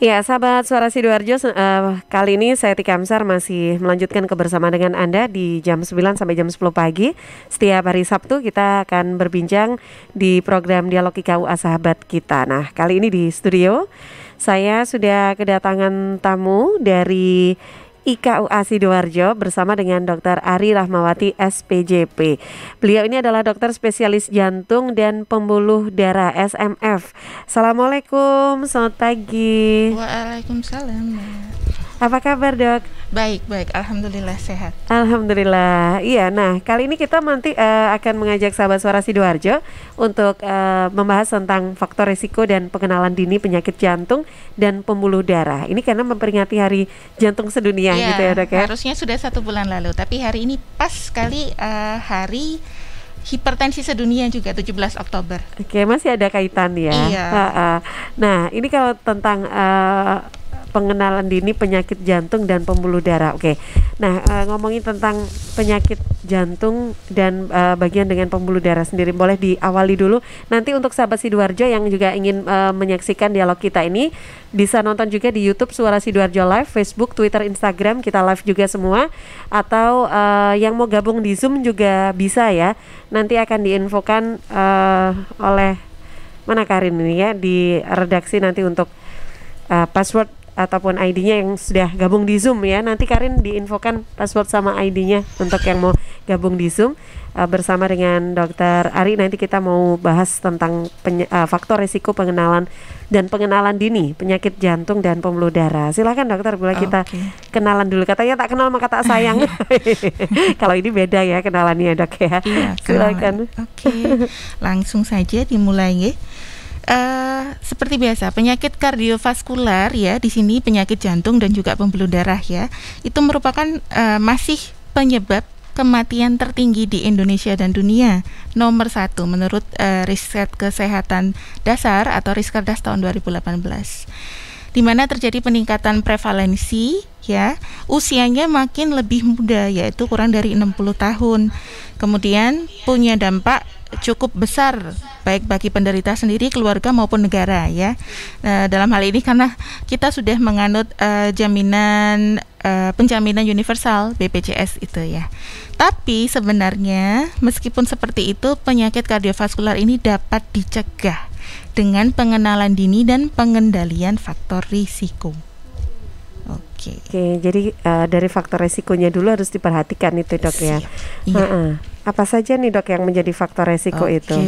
Ya, sahabat Suara Sidoarjo, kali ini saya Tika Amsar masih melanjutkan kebersamaan dengan Anda di jam 9 sampai jam 10 pagi. Setiap hari Sabtu kita akan berbincang di program Dialog IKUA Sahabat Kita. Nah, kali ini di studio saya sudah kedatangan tamu dari IKUA Sidoarjo bersama dengan Dr. Ari Rahmawati SPJP. Beliau ini adalah dokter spesialis jantung dan pembuluh darah SMF. Assalamualaikum, selamat pagi. Waalaikumsalam. Apa kabar, Dok? Baik, alhamdulillah sehat. Alhamdulillah. Iya, nah kali ini kita nanti akan mengajak sahabat Suara Sidoarjo untuk membahas tentang faktor risiko dan pengenalan dini penyakit jantung dan pembuluh darah. Ini karena memperingati Hari Jantung Sedunia gitu ya, Dok ya. Harusnya sudah 1 bulan lalu, tapi hari ini pas sekali Hari Hipertensi Sedunia juga 17 Oktober. Oke, masih ada kaitan ya. Iya. Nah, ini kalau tentang pengenalan dini penyakit jantung dan pembuluh darah. Oke. Nah, ngomongin tentang penyakit jantung dan bagian dengan pembuluh darah sendiri, boleh diawali dulu. Nanti untuk sahabat Sidoarjo yang juga ingin menyaksikan dialog kita ini bisa nonton juga di YouTube Suara Sidoarjo Live, Facebook, Twitter, Instagram, kita live juga semua. Atau yang mau gabung di Zoom juga bisa ya. Nanti akan diinfokan oleh mana Karin ini ya di redaksi nanti untuk password ataupun ID-nya yang sudah gabung di Zoom ya. Nanti Karin diinfokan password sama ID-nya untuk yang mau gabung di Zoom bersama dengan Dr. Ari. Nanti kita mau bahas tentang faktor risiko pengenalan dini penyakit jantung dan pembuluh darah. Silakan dokter, boleh kita kenalan dulu. Katanya tak kenal maka tak sayang. Kalau ini beda ya kenalannya, Dok ya. Iya, silakan. Langsung saja dimulai ya. Seperti biasa, penyakit kardiovaskular ya, di sini penyakit jantung dan juga pembuluh darah ya, itu merupakan masih penyebab kematian tertinggi di Indonesia dan dunia, nomor 1 menurut riset kesehatan dasar atau Riskerdas tahun 2018. Di mana terjadi peningkatan prevalensi ya, usianya makin lebih muda, yaitu kurang dari 60 tahun. Kemudian punya dampak cukup besar baik bagi penderita sendiri, keluarga maupun negara ya. Dalam hal ini karena kita sudah menganut penjaminan universal BPJS itu ya. Tapi sebenarnya meskipun seperti itu, penyakit kardiovaskular ini dapat dicegah dengan pengenalan dini dan pengendalian faktor risiko. Oke, jadi dari faktor risikonya dulu harus diperhatikan itu, Dok ya. Iya. Apa saja nih, Dok, yang menjadi faktor risiko itu?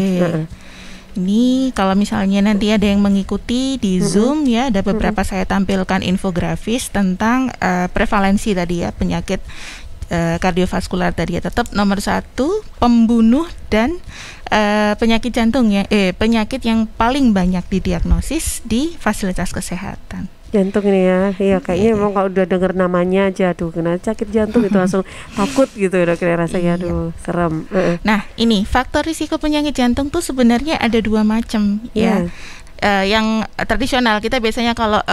Ini kalau misalnya nanti ada yang mengikuti di Zoom ya, ada beberapa saya tampilkan infografis tentang prevalensi tadi ya, penyakit kardiovaskular tadi ya. Tetap nomor 1 pembunuh dan penyakit jantung ya, penyakit yang paling banyak didiagnosis di fasilitas kesehatan. Jantung ini ya, iya kayaknya emang kalau udah denger namanya aja, aduh kena sakit jantung itu langsung takut gitu, Dok, rasanya aduh serem. Nah, ini faktor risiko penyakit jantung tuh sebenarnya ada 2 macam ya. Yang tradisional kita biasanya kalau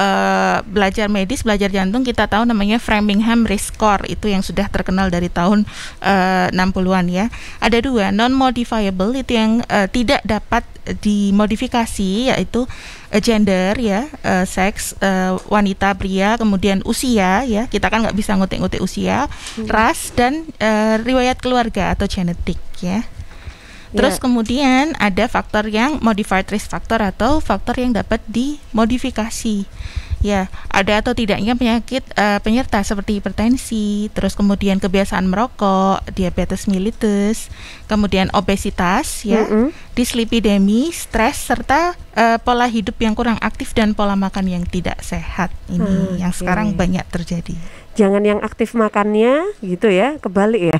belajar medis, belajar jantung, kita tahu namanya Framingham Risk Score, itu yang sudah terkenal dari tahun 60-an ya. Ada 2, non-modifiable, itu yang tidak dapat dimodifikasi, yaitu gender ya, seks, wanita, pria, kemudian usia ya, kita kan nggak bisa ngutik-ngutik usia, ras, dan riwayat keluarga atau genetik ya. Terus kemudian ada faktor yang modified risk factor atau faktor yang dapat dimodifikasi. Ya, ada atau tidaknya penyakit penyerta seperti hipertensi, terus kemudian kebiasaan merokok, diabetes mellitus, kemudian obesitas ya, dislipidemi, stres, serta pola hidup yang kurang aktif dan pola makan yang tidak sehat. Ini yang sekarang banyak terjadi. Jangan yang aktif makannya gitu ya, kebalik ya.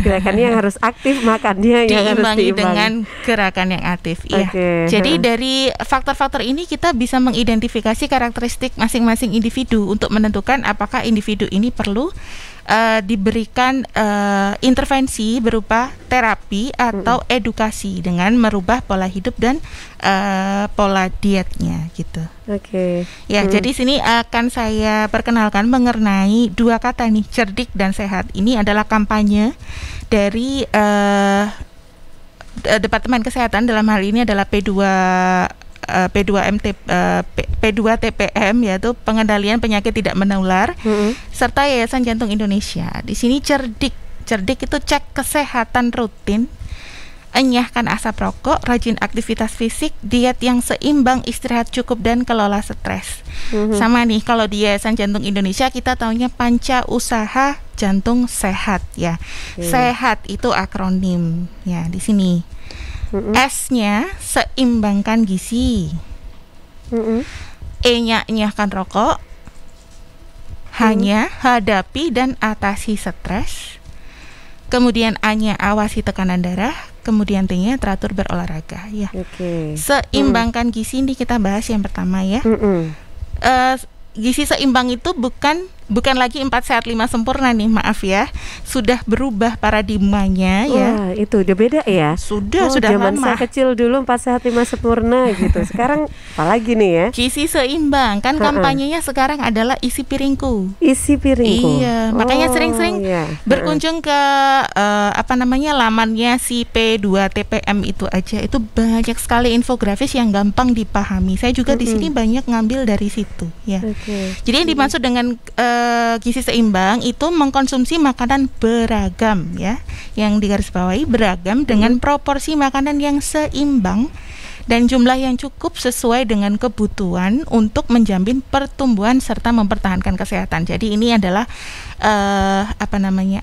Gerakannya yang harus aktif, makannya yang harus diimbangi dengan gerakan yang aktif. Iya. Jadi dari faktor-faktor ini kita bisa mengidentifikasi karakteristik masing-masing individu untuk menentukan apakah individu ini perlu diberikan intervensi berupa terapi atau edukasi dengan merubah pola hidup dan pola dietnya gitu. Ya, jadi sini akan saya perkenalkan mengenai 2 kata nih, cerdik dan sehat. Ini adalah kampanye dari Departemen Kesehatan, dalam hal ini adalah P2 P2TPM, yaitu pengendalian penyakit tidak menular, serta Yayasan Jantung Indonesia. Di sini cerdik itu cek kesehatan rutin, enyahkan asap rokok, rajin aktivitas fisik, diet yang seimbang, istirahat cukup, dan kelola stres. Sama nih, kalau di Yayasan Jantung Indonesia kita taunya Panca Usaha Jantung Sehat ya. Sehat itu akronim ya di sini. S-nya seimbangkan gizi. E-nya enyahkan rokok. H-nya hadapi dan atasi stres. Kemudian A-nya awasi tekanan darah. Kemudian T-nya teratur berolahraga ya. Seimbangkan gizi ini kita bahas yang pertama ya. Gizi seimbang itu bukan lagi 4 sehat 5 sempurna nih, maaf ya. Sudah berubah paradigmanya ya. Wah, itu udah beda ya. Sudah zaman lama. saya kecil dulu 4 sehat 5 sempurna gitu. Sekarang apalagi nih ya? Gizi seimbang kan kampanyenya sekarang adalah isi piringku. Isi piringku. Iya, makanya sering-sering berkunjung ke lamannya si P2TPM itu aja. Itu banyak sekali infografis yang gampang dipahami. Saya juga di sini banyak ngambil dari situ ya. Jadi yang dimaksud dengan gizi seimbang itu mengkonsumsi makanan beragam ya. Yang digarisbawahi beragam dengan proporsi makanan yang seimbang dan jumlah yang cukup sesuai dengan kebutuhan untuk menjamin pertumbuhan serta mempertahankan kesehatan. Jadi ini adalah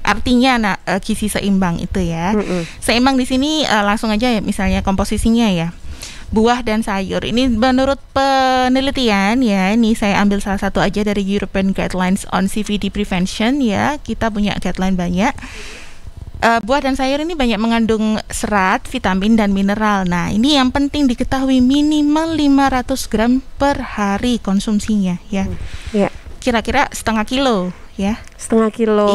artinya gizi seimbang itu ya. Seimbang di sini langsung aja ya, misalnya komposisinya ya. Buah dan sayur ini menurut penelitian ya, ini saya ambil salah satu aja dari European Guidelines on CVD Prevention ya. Kita punya guideline banyak. Buah dan sayur ini banyak mengandung serat, vitamin dan mineral. Nah, ini yang penting diketahui, minimal 500 gram per hari konsumsinya ya. Kira-kira setengah kilo ya. Setengah kilo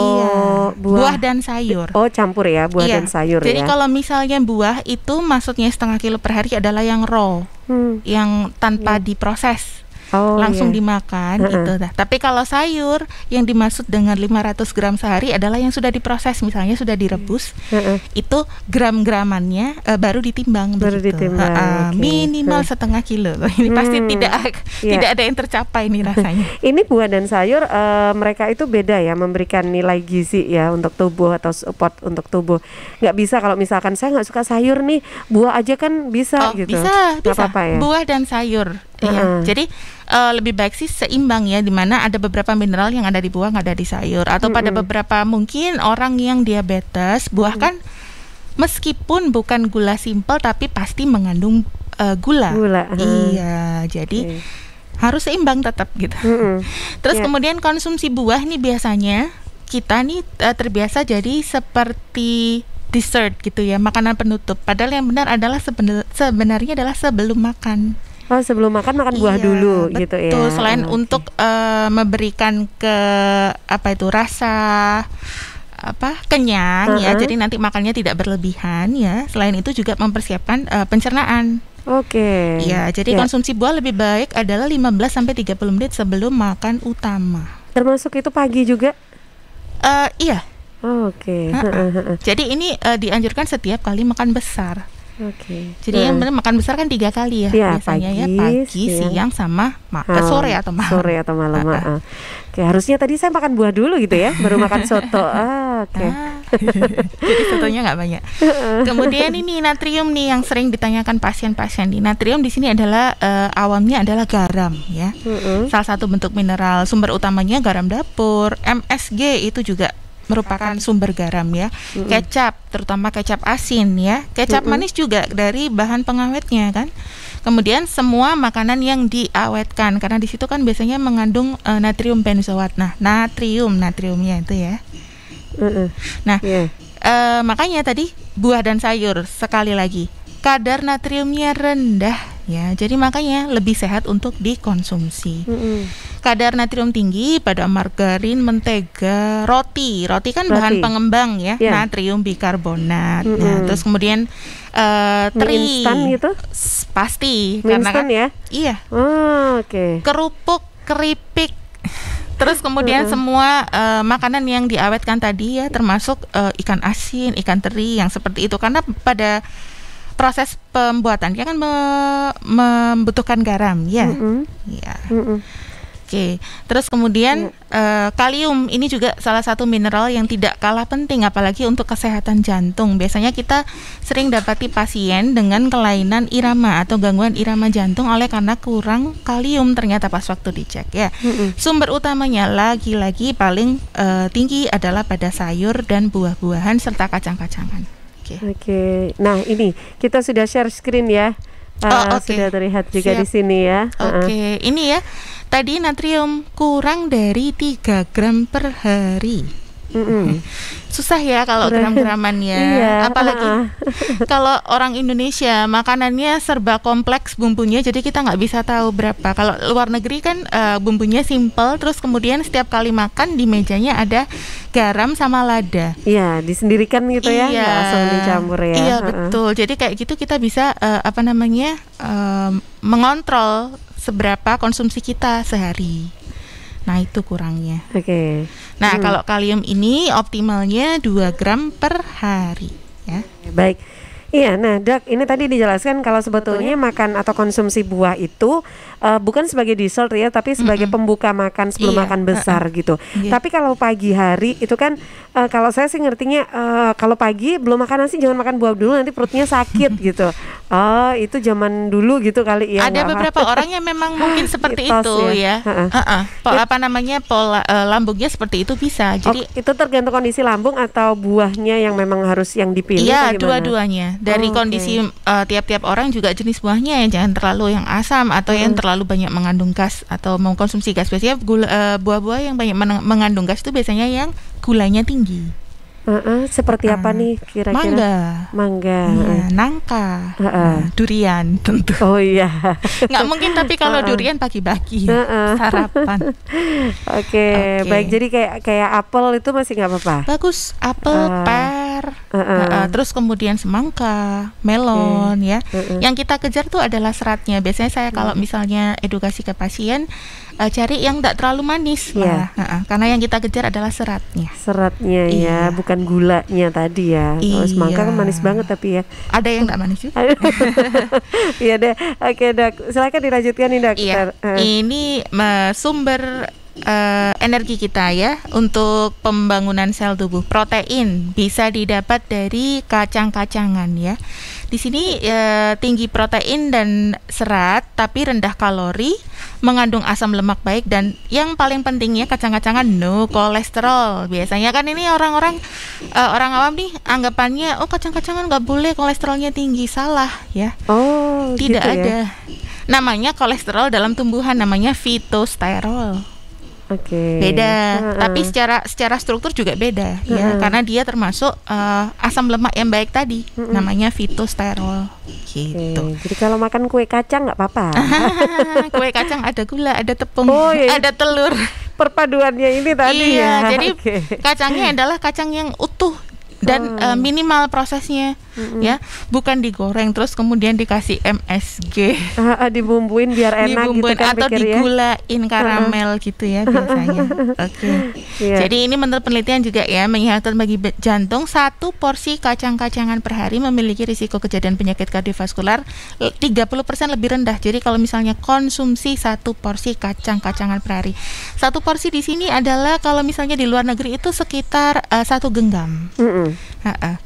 buah dan sayur. Oh, campur ya, buah dan sayur. Jadi ya. kalau misalnya buah itu maksudnya setengah kilo per hari adalah yang raw, yang tanpa diproses. Langsung dimakan itu dah. Tapi kalau sayur yang dimaksud dengan 500 gram sehari adalah yang sudah diproses, misalnya sudah direbus. Itu gram-gramannya baru ditimbang begitu. Minimal setengah kilo. Ini pasti tidak ada yang tercapai nih rasanya. Ini buah dan sayur mereka itu beda ya, memberikan nilai gizi ya untuk tubuh atau support untuk tubuh. Nggak bisa kalau misalkan saya nggak suka sayur nih, buah aja kan bisa gitu. Bisa. Apa-apa ya? Buah dan sayur. Ya. Jadi lebih baik sih seimbang ya, dimana ada beberapa mineral yang ada di buah nggak ada di sayur, atau pada beberapa mungkin orang yang diabetes, buah kan meskipun bukan gula simpel tapi pasti mengandung gula. Iya, jadi harus seimbang tetap gitu. Terus kemudian konsumsi buah nih biasanya kita nih terbiasa jadi seperti dessert gitu ya, makanan penutup. Padahal yang benar adalah sebenarnya adalah sebelum makan. Oh, sebelum makan buah dulu betul. Gitu ya. Selain untuk memberikan rasa kenyang ya. Jadi nanti makannya tidak berlebihan ya. Selain itu juga mempersiapkan pencernaan. Ya, jadi konsumsi buah lebih baik adalah 15 sampai 30 menit sebelum makan utama. Termasuk itu pagi juga? Iya. Jadi ini dianjurkan setiap kali makan besar. Jadi yang benar makan besar kan 3 kali ya, biasanya pagi, siang sama sore atau malam. Harusnya tadi saya makan buah dulu gitu ya, baru makan soto. Jadi sotonya nggak banyak. Kemudian ini natrium nih yang sering ditanyakan pasien-pasien. Natrium di sini adalah awamnya adalah garam ya. Salah satu bentuk mineral. Sumber utamanya garam dapur. MSG itu juga merupakan sumber garam ya. Kecap, terutama kecap asin ya. Kecap manis juga dari bahan pengawetnya kan. Kemudian semua makanan yang diawetkan, karena di situ kan biasanya mengandung natrium benzoat. Nah, natriumnya itu ya. Nah, makanya tadi buah dan sayur, sekali lagi kadar natriumnya rendah ya. Jadi makanya lebih sehat untuk dikonsumsi. Kadar natrium tinggi pada margarin, mentega, roti kan bahan pengembang ya, natrium bikarbonat. Nah, terus kemudian teri instan gitu? Pasti karena kan ya? Iya. Kerupuk, keripik. Terus kemudian semua makanan yang diawetkan tadi ya, termasuk ikan asin, ikan teri yang seperti itu, karena pada proses pembuatan dia kan membutuhkan garam ya. Ya. Oke, terus kemudian kalium ini juga salah satu mineral yang tidak kalah penting apalagi untuk kesehatan jantung. Biasanya kita sering dapati pasien dengan kelainan irama atau gangguan irama jantung oleh karena kurang kalium ternyata pas waktu dicek ya. Sumber utamanya lagi-lagi paling tinggi adalah pada sayur dan buah-buahan serta kacang-kacangan. Oke. Nah, ini kita sudah share screen ya. Sudah terlihat juga di sini ya. Oke, ini ya. Tadi natrium kurang dari 3 gram per hari. Susah ya kalau gram-gramannya. Apalagi kalau orang Indonesia makanannya serba kompleks bumbunya, jadi kita nggak bisa tahu berapa. Kalau luar negeri kan bumbunya simple, terus kemudian setiap kali makan di mejanya ada garam sama lada. Iya, disendirikan gitu ya, nggak langsung dicampur ya. Iya betul. Jadi kayak gitu kita bisa mengontrol seberapa konsumsi kita sehari. Nah itu kurangnya. Oke. Nah kalau kalium ini optimalnya 2 gram per hari ya. Baik. Iya, nah Dok, ini tadi dijelaskan kalau sebetulnya makan atau konsumsi buah itu bukan sebagai dessert ya, tapi sebagai pembuka makan sebelum makan besar gitu. Tapi kalau pagi hari itu kan kalau saya sih ngertinya kalau pagi belum makan nasi jangan makan buah dulu, nanti perutnya sakit gitu. Oh, itu zaman dulu gitu kali ya. Ada beberapa orang yang memang mungkin seperti itu ya. Pola lambungnya seperti itu bisa. Jadi itu tergantung kondisi lambung atau buahnya yang memang harus yang dipilih. Iya, dua-duanya. Dari kondisi tiap-tiap orang juga jenis buahnya ya, jangan terlalu yang asam atau yang terlalu banyak mengandung gas atau mengkonsumsi gas. Biasanya buah-buah yang banyak mengandung gas itu biasanya yang gulanya tinggi. Seperti apa nih kira-kira? Mangga, nangka, durian tentu. Oh iya. Nggak mungkin tapi kalau durian pagi-pagi sarapan. Oke, baik. Jadi kayak apel itu masih nggak apa-apa. Bagus, apel, per, terus kemudian semangka, melon ya. Yang kita kejar tuh adalah seratnya. Biasanya saya kalau misalnya edukasi ke pasien cari yang tidak terlalu manis karena yang kita kejar adalah seratnya. Seratnya ya, bukan gulanya tadi ya. Kalau semangka kan manis banget tapi ya. Ada yang tidak manis juga. Iya deh. Oke Dok, silakan dilanjutkan nih Dok. Iya. Ini sumber energi kita ya untuk pembangunan sel tubuh. Protein bisa didapat dari kacang-kacangan ya. Di sini tinggi protein dan serat tapi rendah kalori, mengandung asam lemak baik, dan yang paling pentingnya kacang-kacangan no kolesterol. Biasanya kan ini orang awam nih anggapannya kacang-kacangan nggak boleh kolesterolnya tinggi. Salah ya. Tidak gitu ada. Ya? Namanya kolesterol dalam tumbuhan namanya fitosterol. Beda, tapi secara struktur juga beda ya, karena dia termasuk asam lemak yang baik tadi, namanya fitosterol gitu. Jadi kalau makan kue kacang nggak apa-apa. Kue kacang ada gula, ada tepung, iya. ada telur. Perpaduannya ini tadi ya. Jadi kacangnya adalah kacang yang utuh dan minimal prosesnya ya, bukan digoreng terus kemudian dikasih MSG, dibumbuin biar enak gitu kan, atau digulain karamel gitu ya biasanya. Jadi ini menurut penelitian juga ya, menyehatkan bagi jantung, 1 porsi kacang-kacangan per hari memiliki risiko kejadian penyakit kardiovaskular 30% lebih rendah. Jadi kalau misalnya konsumsi 1 porsi kacang-kacangan per hari, 1 porsi di sini adalah kalau misalnya di luar negeri itu sekitar 1 genggam.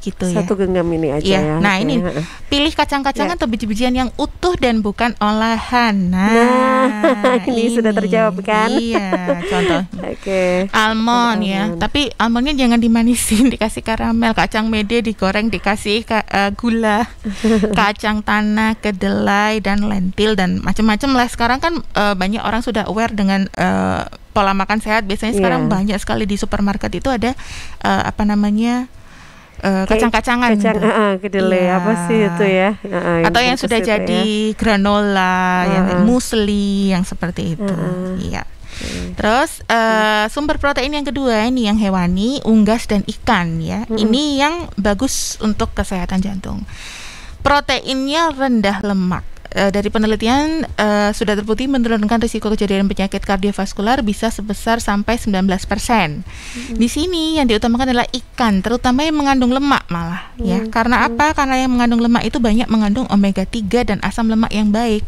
Gitu ya. 1 genggam ini aja ya. Nah ini pilih kacang-kacangan atau biji-bijian yang utuh dan bukan olahan. Nah ini sudah terjawab kan? Iya, contoh. Almond ya. Tapi almondnya jangan dimanisin, dikasih karamel. Kacang mede digoreng dikasih gula. Kacang tanah, kedelai dan lentil dan macam-macam lah. Sekarang kan banyak orang sudah aware dengan pola makan sehat. Biasanya sekarang banyak sekali di supermarket itu ada kacang-kacangan, kedelai apa sih itu ya? Atau yang sudah jadi granola, musli yang seperti itu. Iya. Terus sumber protein yang kedua ini yang hewani, unggas dan ikan ya. Ini yang bagus untuk kesehatan jantung. Proteinnya rendah lemak. dari penelitian sudah terbukti menurunkan risiko kejadian penyakit kardiovaskular bisa sebesar sampai 19%. Di sini yang diutamakan adalah ikan, terutama yang mengandung lemak malah ya. Karena apa? Karena yang mengandung lemak itu banyak mengandung omega 3 dan asam lemak yang baik.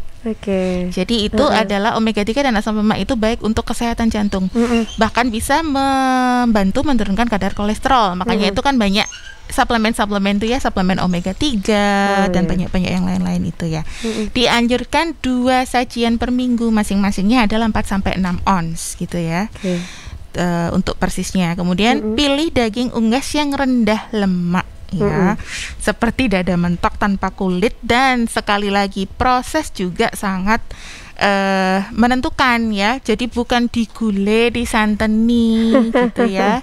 Jadi itu adalah omega 3 dan asam lemak itu baik untuk kesehatan jantung. Bahkan bisa membantu menurunkan kadar kolesterol. Makanya itu kan banyak suplemen itu ya, suplemen omega 3 dan banyak yang lain-lain itu ya. Dianjurkan 2 sajian per minggu, masing-masingnya adalah 4 sampai 6 ons gitu ya. Untuk persisnya. Kemudian pilih daging unggas yang rendah lemak ya, seperti dada mentok tanpa kulit, dan sekali lagi proses juga sangat menentukan ya. Jadi bukan digulai, disanteni gitu ya.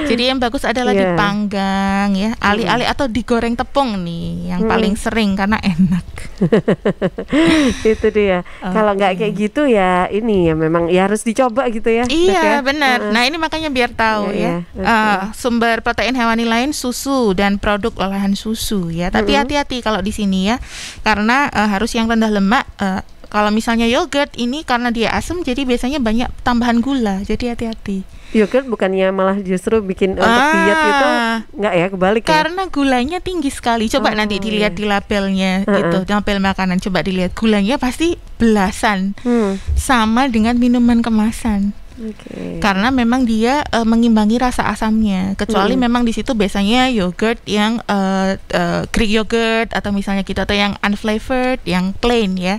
Jadi yang bagus adalah dipanggang ya, alih-alih atau digoreng tepung nih yang paling sering karena enak. Itu dia. Kalau nggak kayak gitu ya ini ya memang ya harus dicoba gitu ya. Iya benar. Nah ini makanya biar tahu sumber protein hewani lain susu dan produk olahan susu ya. Tapi hati-hati kalau di sini ya, karena harus yang rendah lemak. Kalau misalnya yogurt ini karena dia asam, jadi biasanya banyak tambahan gula. Jadi hati-hati. Yogurt bukannya malah justru bikin untuk diet itu enggak ya, kebalik ya? Karena gulanya tinggi sekali. Coba nanti dilihat di labelnya gitu, label makanan. Coba dilihat gulanya pasti belasan. Sama dengan minuman kemasan. Karena memang dia mengimbangi rasa asamnya. Kecuali memang di situ biasanya yogurt yang Greek yogurt atau misalnya kita tuh yang unflavored, yang plain ya.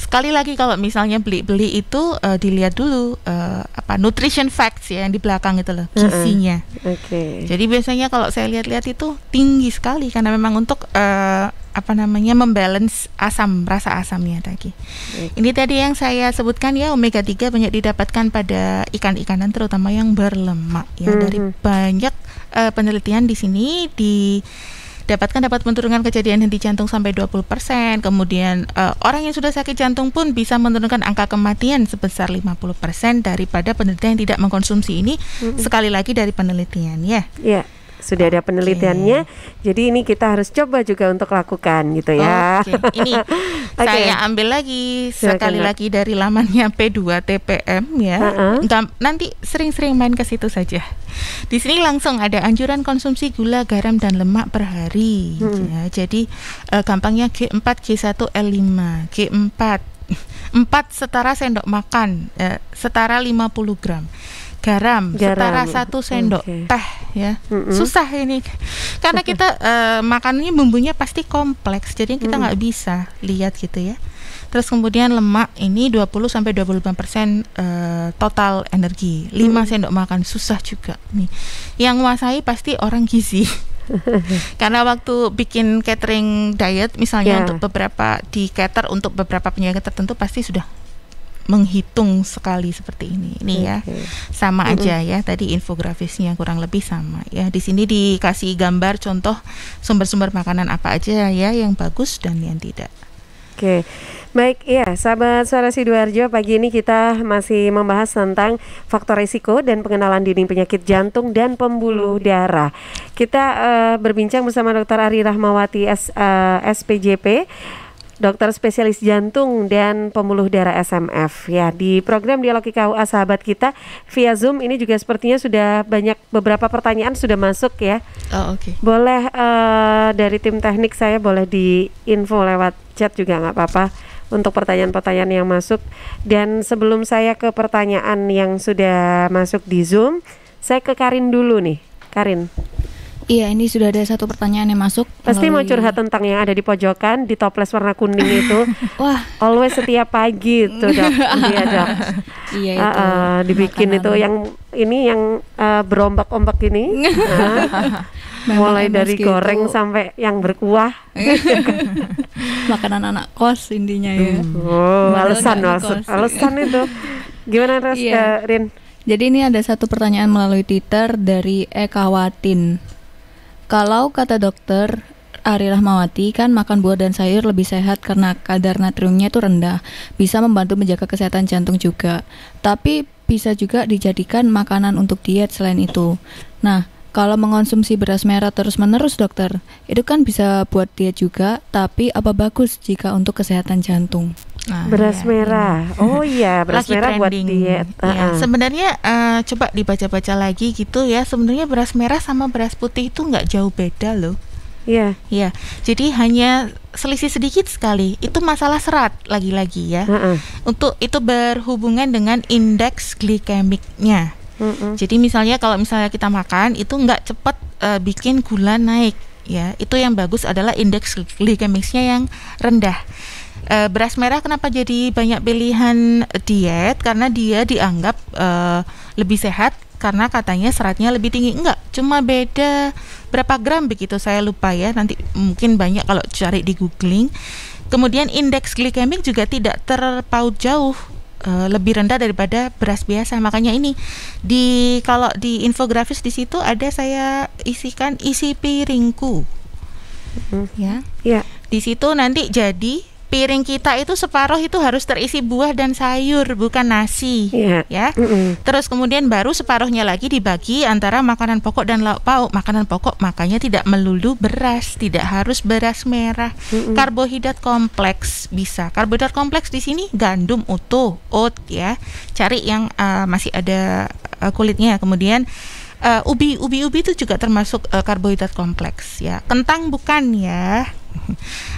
Sekali lagi kalau misalnya beli itu dilihat dulu nutrition facts ya yang di belakang itu loh, gizinya. Jadi biasanya kalau saya lihat-lihat itu tinggi sekali karena memang untuk membalance rasa asamnya tadi. Ini tadi yang saya sebutkan ya, omega 3 banyak didapatkan pada ikan-ikanan terutama yang berlemak ya. Dari banyak penelitian di sini dapat menurunkan kejadian henti jantung sampai 20%. Kemudian orang yang sudah sakit jantung pun bisa menurunkan angka kematian sebesar 50% daripada penelitian yang tidak mengkonsumsi ini. Sekali lagi dari penelitian ya. Sudah ada penelitiannya. Jadi ini kita harus coba juga untuk lakukan gitu ya. Ini saya ambil lagi sekali lagi dari lamannya P2TPM ya. Nanti sering-sering main ke situ saja. Di sini langsung ada anjuran konsumsi gula, garam dan lemak per hari ya. Jadi gampangnya G4, G1, L5. G4 setara sendok makan, setara 50 gram. Garam setara 1 sendok teh ya. Susah ini karena kita makannya bumbunya pasti kompleks, jadi kita nggak bisa lihat gitu ya. Terus kemudian lemak ini 20-25% total energi. 5 sendok makan, susah juga nih. Yang menguasai pasti orang gizi. Karena waktu bikin catering diet misalnya untuk beberapa di cater untuk beberapa penyakit tertentu pasti sudah menghitung sekali seperti ini ya. Sama aja ya, tadi infografisnya kurang lebih sama ya. Di sini dikasih gambar contoh sumber-sumber makanan apa aja ya yang bagus dan yang tidak. Baik ya, sahabat Suara Sidoarjo, pagi ini kita masih membahas tentang faktor risiko dan pengenalan dini penyakit jantung dan pembuluh darah. Kita berbincang bersama Dr. Ari Rahmawati SPJP, dokter spesialis jantung dan pembuluh darah SMF ya. Di program Dialog IKUA sahabat kita via Zoom ini juga sepertinya sudah banyak, beberapa pertanyaan sudah masuk ya. Boleh dari tim teknik saya boleh di info lewat chat juga nggak apa-apa untuk pertanyaan-pertanyaan yang masuk. Dan sebelum saya ke pertanyaan yang sudah masuk di Zoom, saya ke Karin dulu nih. Karin. Iya, ini sudah ada satu pertanyaan yang masuk. Pasti mau curhat tentang yang ada di pojokan, di toples warna kuning itu. Wah, always setiap pagi itu dok. Iya dok. Iya itu. Dibikin makanan. Itu yang ini yang berombak-ombak ini. Mulai dari goreng sampai yang berkuah. Makanan anak kos intinya ya. Alasan itu. Gimana Ras, Rin? Jadi ini ada satu pertanyaan melalui Twitter dari Ekawatin. Kalau kata dokter Ari Rahmawati kan makan buah dan sayur lebih sehat karena kadar natriumnya itu rendah, bisa membantu menjaga kesehatan jantung juga. Tapi bisa juga dijadikan makanan untuk diet selain itu. Nah, Kalau mengonsumsi beras merah terus-menerus dokter, itu kan bisa buat diet juga, tapi apa bagus jika untuk kesehatan jantung? Beras merah. Oh iya, beras lagi merah buat trending. diet. Ya, sebenarnya coba dibaca-baca lagi gitu ya. Sebenarnya beras merah sama beras putih itu nggak jauh beda loh. Iya. Ya, jadi hanya selisih sedikit sekali. Itu masalah serat lagi-lagi ya. Untuk itu berhubungan dengan indeks glikemiknya. Jadi misalnya kalau misalnya kita makan itu nggak cepat bikin gula naik ya. Itu yang bagus adalah indeks glikemiknya yang rendah. Beras merah kenapa jadi banyak pilihan diet? Karena dia dianggap lebih sehat karena katanya seratnya lebih tinggi. Enggak, cuma beda berapa gram begitu, saya lupa ya. Nanti mungkin banyak kalau cari di googling. Kemudian indeks glikemik juga tidak terpaut jauh, lebih rendah daripada beras biasa. Makanya ini kalau di infografis di situ ada saya isikan isi piringku. Ya. Di situ nanti jadi piring kita itu separuh itu harus terisi buah dan sayur, bukan nasi, ya. Terus kemudian baru separuhnya lagi dibagi antara makanan pokok dan lauk pauk. Makanan pokok makanya tidak melulu beras, tidak harus beras merah. Karbohidrat kompleks bisa. Karbohidrat kompleks di sini gandum utuh, oat ya. Cari yang masih ada kulitnya. Kemudian ubi itu juga termasuk karbohidrat kompleks ya. Kentang bukan ya.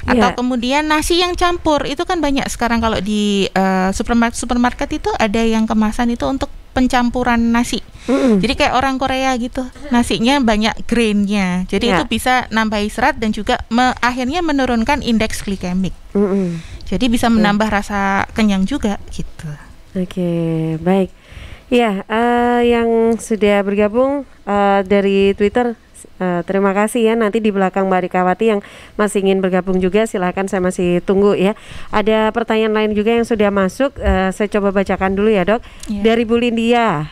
Atau kemudian nasi yang campur itu kan banyak sekarang kalau di supermarket itu ada yang kemasan itu untuk pencampuran nasi. Jadi kayak orang Korea gitu, nasinya banyak grainnya. Jadi itu bisa nambahi serat dan juga akhirnya menurunkan indeks glikemik. Jadi bisa menambah rasa kenyang juga gitu. Oke, baik. Ya, yang sudah bergabung dari Twitter, terima kasih ya. Nanti di belakang Mbak Rikawati yang masih ingin bergabung juga, silakan, saya masih tunggu ya. Ada pertanyaan lain juga yang sudah masuk, saya coba bacakan dulu ya dok. Dari Bu Lydia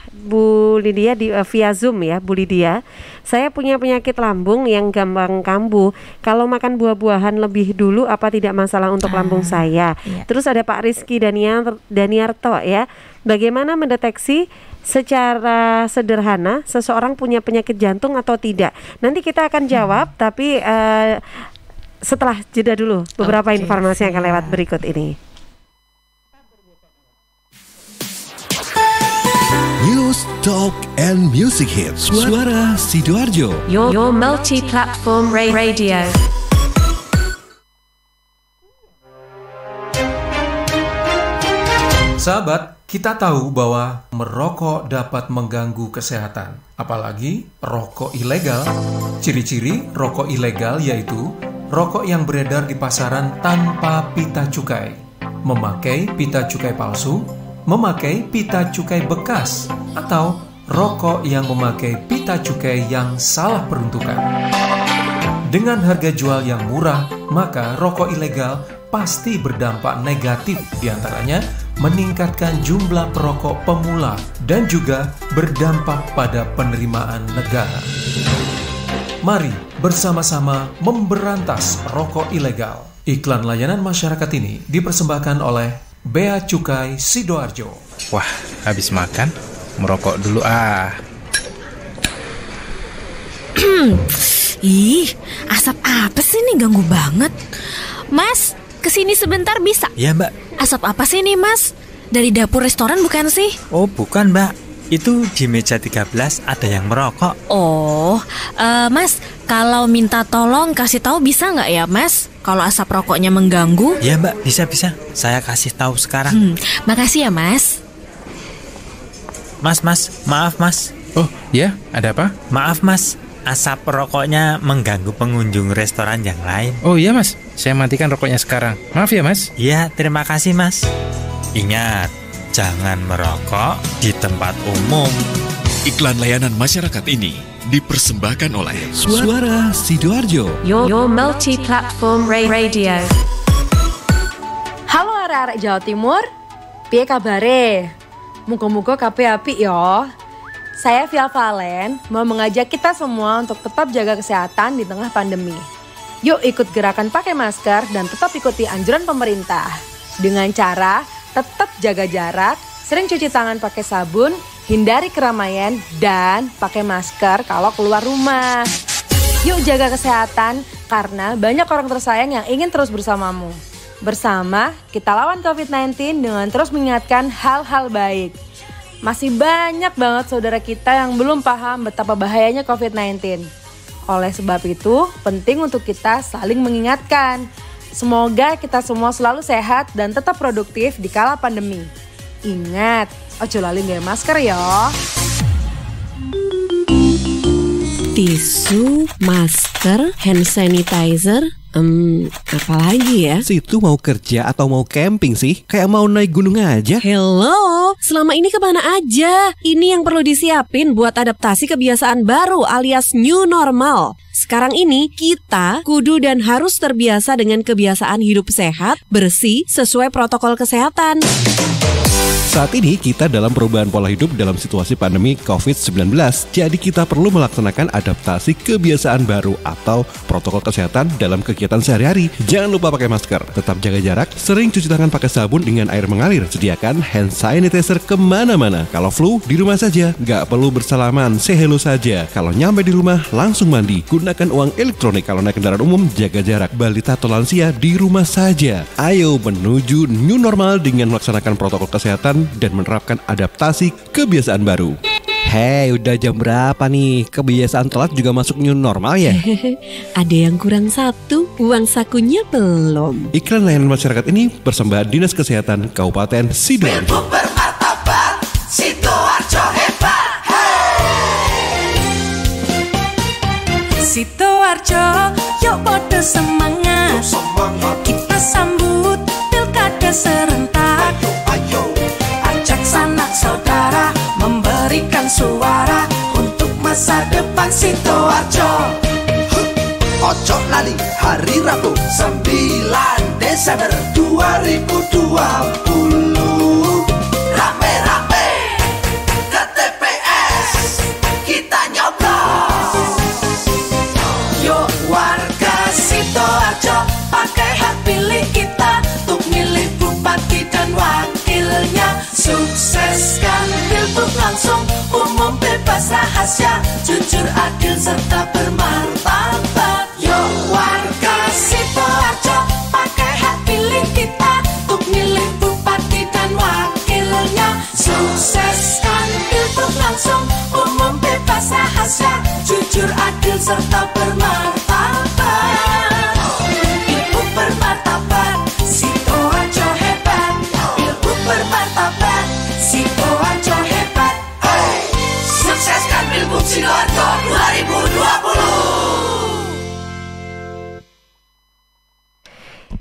di via Zoom ya, Bu Lydia. Saya punya penyakit lambung yang gampang kambuh. Kalau makan buah-buahan lebih dulu apa tidak masalah untuk lambung saya? Terus ada Pak Rizky Daniarto ya. Bagaimana mendeteksi secara sederhana seseorang punya penyakit jantung atau tidak? Nanti kita akan jawab, tapi setelah jeda dulu beberapa informasi yang akan lewat berikut ini. News, Talk, and Music Hits. Suara Sidoarjo. Your multi-platform radio. Sahabat, kita tahu bahwa merokok dapat mengganggu kesehatan, apalagi rokok ilegal. Ciri-ciri rokok ilegal yaitu rokok yang beredar di pasaran tanpa pita cukai, memakai pita cukai palsu, memakai pita cukai bekas, atau rokok yang memakai pita cukai yang salah peruntukan. Dengan harga jual yang murah, maka rokok ilegal pasti berdampak negatif, diantaranya meningkatkan jumlah perokok pemula dan juga berdampak pada penerimaan negara. Mari bersama-sama memberantas rokok ilegal. Iklan layanan masyarakat ini dipersembahkan oleh Bea Cukai Sidoarjo. Wah, habis makan, merokok dulu ah. Ih, asap apa sih nih, ganggu banget. Mas, kesini sebentar bisa? Ya mbak. Asap apa sih nih mas? Dari dapur restoran bukan sih? Oh bukan mbak, itu di meja 13 ada yang merokok. Oh, mas, kalau minta tolong kasih tahu bisa nggak ya mas? Kalau asap rokoknya mengganggu? Ya mbak, bisa, saya kasih tahu sekarang. Makasih ya mas. Mas, maaf mas. Oh ya, ada apa? Maaf mas, asap rokoknya mengganggu pengunjung restoran yang lain. Oh iya mas, saya matikan rokoknya sekarang. Maaf ya mas. Iya, terima kasih mas. Ingat, jangan merokok di tempat umum. Iklan layanan masyarakat ini dipersembahkan oleh Suara Sidoarjo. Your multi-platform radio. Halo arek-arek Jawa Timur, piye kabare? Muga-muga kabeh apik ya. Saya Via Valen mau mengajak kita semua untuk tetap jaga kesehatan di tengah pandemi. Yuk ikut gerakan pakai masker dan tetap ikuti anjuran pemerintah. Dengan cara tetap jaga jarak, sering cuci tangan pakai sabun, hindari keramaian, dan pakai masker kalau keluar rumah. Yuk jaga kesehatan, karena banyak orang tersayang yang ingin terus bersamamu. Bersama, kita lawan COVID-19 dengan terus mengingatkan hal-hal baik. Masih banyak banget saudara kita yang belum paham betapa bahayanya COVID-19. Oleh sebab itu, penting untuk kita saling mengingatkan. Semoga kita semua selalu sehat dan tetap produktif di kala pandemi. Ingat, ojo lali nggawe masker ya. Tisu, masker, hand sanitizer, apalagi ya? Situ mau kerja atau mau camping sih? Kayak mau naik gunung aja. Hello, selama ini kemana aja? Ini yang perlu disiapin buat adaptasi kebiasaan baru alias new normal. Sekarang ini kita kudu dan harus terbiasa dengan kebiasaan hidup sehat, bersih, sesuai protokol kesehatan. Saat ini kita dalam perubahan pola hidup dalam situasi pandemi COVID-19. Jadi kita perlu melaksanakan adaptasi kebiasaan baru atau protokol kesehatan dalam kegiatan sehari-hari. Jangan lupa pakai masker, tetap jaga jarak, sering cuci tangan pakai sabun dengan air mengalir. Sediakan hand sanitizer kemana-mana. Kalau flu, di rumah saja. Nggak perlu bersalaman, say hello saja. Kalau nyampe di rumah, langsung mandi. Gunakan uang elektronik kalau naik kendaraan umum, jaga jarak. Balita atau lansia di rumah saja. Ayo menuju new normal dengan melaksanakan protokol kesehatan dan menerapkan adaptasi kebiasaan baru. Hei, udah jam berapa nih? Kebiasaan telat juga masuk new normal ya? Ada yang kurang satu, uang sakunya belum. Iklan layanan masyarakat ini persembahan Dinas Kesehatan Kabupaten Sidoarjo. Sidoarjo hebat. Sidoarjo, yuk podo semangat. Kita sambut pilkada serentak. Ajak sanak saudara memberikan suara untuk masa depan Sidoarjo. Ojo lali hari Rabu 9 Desember 2020. Rame-rame ke TPS kita nyoblos. Yuk warga Sidoarjo pakai hak pilih kita untuk milih bupati dan wakilnya. Sukseskan pilgub langsung, umum bebas rahasia, jujur adil serta bermartabat. Yuk warga Sidoarjo pakai hak pilih kita untuk milih bupati dan wakilnya. Sukseskan pilgub langsung, umum bebas rahasia, jujur adil serta bermartabat. Ibu bermartabat, Sidoarjo hebat. Ibu bermartabat, Sidoarjo hebat. Hey! Sukseskan pilgub Sidoarjo 2020.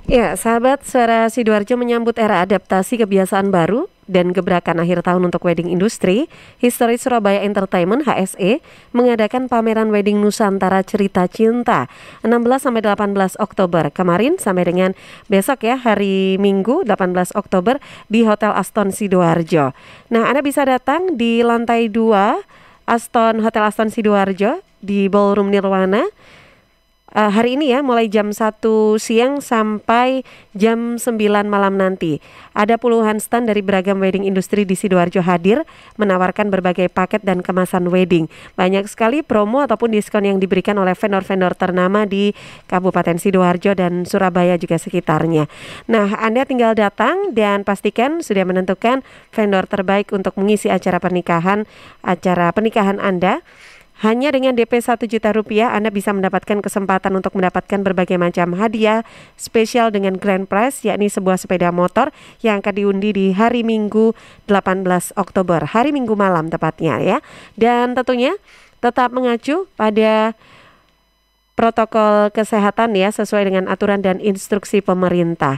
Ya, sahabat Suara Sidoarjo menyambut era adaptasi kebiasaan baru dan gebrakan akhir tahun untuk wedding industri. History Surabaya Entertainment HSE mengadakan pameran wedding Nusantara Cerita Cinta 16-18 Oktober kemarin sampai dengan besok ya, hari Minggu 18 Oktober di Hotel Aston Sidoarjo. Nah, Anda bisa datang di lantai 2 Hotel Aston Sidoarjo di Ballroom Nirwana. Hari ini ya, mulai jam 1 siang sampai jam 9 malam nanti. Ada puluhan stand dari beragam wedding industri di Sidoarjo hadir menawarkan berbagai paket dan kemasan wedding. Banyak sekali promo ataupun diskon yang diberikan oleh vendor-vendor ternama di Kabupaten Sidoarjo dan Surabaya juga sekitarnya. Nah, Anda tinggal datang dan pastikan sudah menentukan vendor terbaik untuk mengisi acara pernikahan Anda. Hanya dengan DP Rp1.000.000 Anda bisa mendapatkan kesempatan untuk mendapatkan berbagai macam hadiah spesial dengan grand prize, yakni sebuah sepeda motor yang akan diundi di hari Minggu 18 Oktober, hari Minggu malam tepatnya ya. Dan tentunya tetap mengacu pada protokol kesehatan ya, sesuai dengan aturan dan instruksi pemerintah.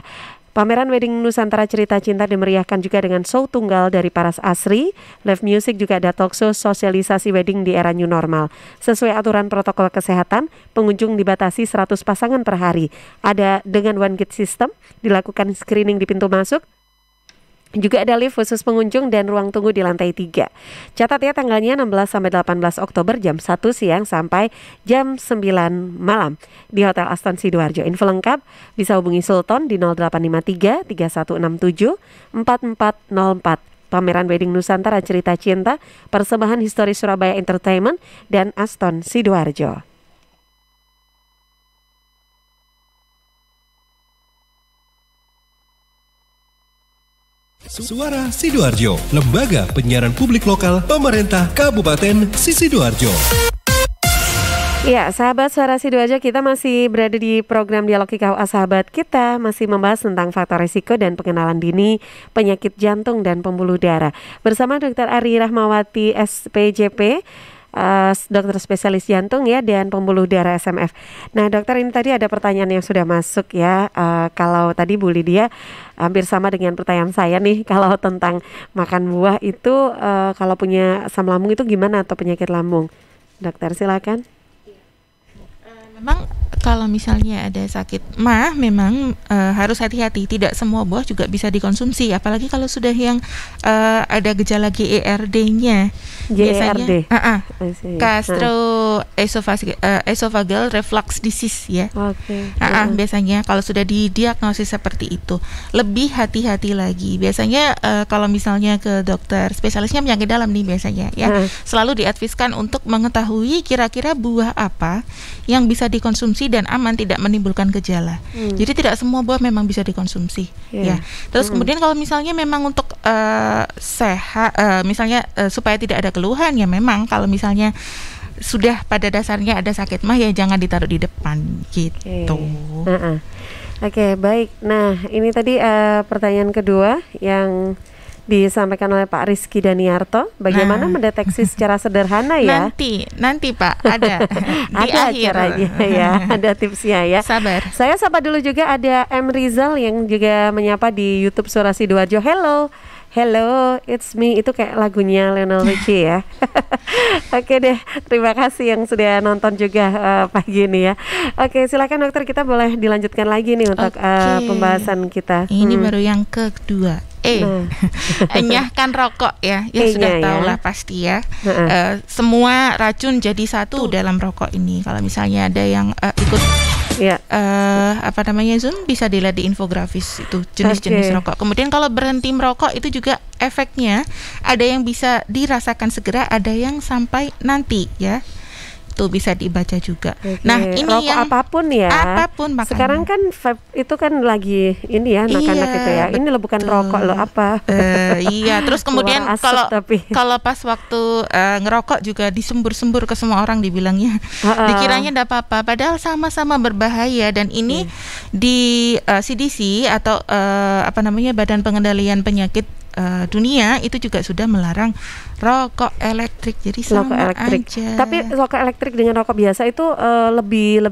Pameran Wedding Nusantara Cerita Cinta dimeriahkan juga dengan show tunggal dari Paras Asri, live music, juga ada talk show sosialisasi wedding di era new normal. Sesuai aturan protokol kesehatan, pengunjung dibatasi 100 pasangan per hari. Ada dengan one gate system, dilakukan screening di pintu masuk. Juga ada lift khusus pengunjung dan ruang tunggu di lantai 3. Catat ya, tanggalnya 16-18 Oktober jam 1 siang sampai jam 9 malam di Hotel Aston Sidoarjo. Info lengkap bisa hubungi Sultan di 0853 3167 4404 Pameran Wedding Nusantara Cerita Cinta, Persembahan Histori Surabaya Entertainment, dan Aston Sidoarjo. Suara Sidoarjo, lembaga penyiaran publik lokal pemerintah Kabupaten Sidoarjo. Ya, sahabat Suara Sidoarjo, kita masih berada di program Dialog IKUA Sahabat. Kita masih membahas tentang faktor risiko dan pengenalan dini penyakit jantung dan pembuluh darah bersama Dr. Ari Rahmawati SPJP, dokter spesialis jantung ya dan pembuluh darah SMF. Nah dokter, ini tadi ada pertanyaan yang sudah masuk ya. Kalau tadi Bu Lydia hampir sama dengan pertanyaan saya nih, kalau tentang makan buah itu kalau punya asam lambung itu gimana atau penyakit lambung? Dokter silakan. Memang kalau misalnya ada sakit mah memang harus hati-hati. Tidak semua buah juga bisa dikonsumsi, apalagi kalau sudah yang ada gejala GERD-nya. GERD. Gastroesophageal reflux disease ya. Biasanya kalau sudah didiagnosis seperti itu, lebih hati-hati lagi. Biasanya kalau misalnya ke dokter spesialisnya penyakit dalam nih biasanya ya, selalu diadviskan untuk mengetahui kira-kira buah apa yang bisa dikonsumsi dan aman, tidak menimbulkan gejala. Jadi tidak semua buah memang bisa dikonsumsi ya. Terus kemudian kalau misalnya memang untuk sehat, misalnya supaya tidak ada keluhan ya, memang kalau misalnya sudah pada dasarnya ada sakit mah ya jangan ditaruh di depan gitu. Oke, baik. Nah ini tadi pertanyaan kedua yang disampaikan oleh Pak Rizky Daniarto. Bagaimana mendeteksi secara sederhana ya? Nanti Pak ada di ada akhir caranya ya, ada tipsnya ya. Sabar. Saya sapa dulu juga ada M Rizal yang juga menyapa di YouTube Suara Sidoarjo. Hello, it's me. Itu kayak lagunya Lionel Richie ya. Oke deh, terima kasih yang sudah nonton juga pagi ini ya. Oke, silakan dokter, kita boleh dilanjutkan lagi nih untuk pembahasan kita. Ini baru yang kedua. Enyahkan rokok ya, sudah tahu lah pasti ya. Semua racun jadi satu dalam rokok ini. Kalau misalnya ada yang ikut Zoom, bisa dilihat di infografis itu jenis-jenis rokok. Kemudian kalau berhenti merokok itu juga efeknya ada yang bisa dirasakan segera, ada yang sampai nanti ya. Itu bisa dibaca juga. Nah, ini rokok yang apapun ya. Apapun makanya. Sekarang kan vape itu kan lagi ini ya, anak-anak itu ya. Ini loh bukan rokok loh, apa? Iya, terus kemudian kalau pas waktu ngerokok juga disembur-sembur ke semua orang dibilangnya. Dikiranya enggak apa-apa, padahal sama-sama berbahaya. Dan ini di CDC atau Badan Pengendalian Penyakit dunia itu juga sudah melarang rokok elektrik. Jadi sama aja. Tapi rokok elektrik dengan rokok biasa itu lebih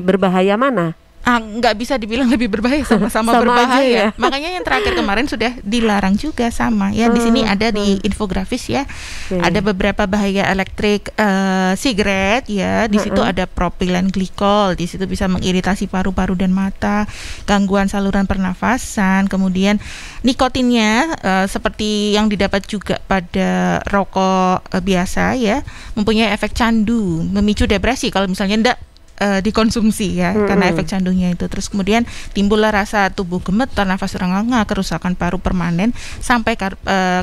berbahaya mana? Nggak bisa dibilang lebih berbahaya, sama-sama berbahaya. Makanya yang terakhir kemarin sudah dilarang juga sama ya. Di sini ada di infografis ya. Ada beberapa bahaya elektrik sigaret ya. Di situ ada propilen glikol. Di situ bisa mengiritasi paru-paru dan mata, gangguan saluran pernafasan. Kemudian nikotinnya seperti yang didapat juga pada rokok biasa ya, mempunyai efek candu, memicu depresi kalau misalnya enggak dikonsumsi ya, karena efek candunya itu. Terus kemudian timbullah rasa tubuh gemetar, nafas terengah-engah, kerusakan paru permanen sampai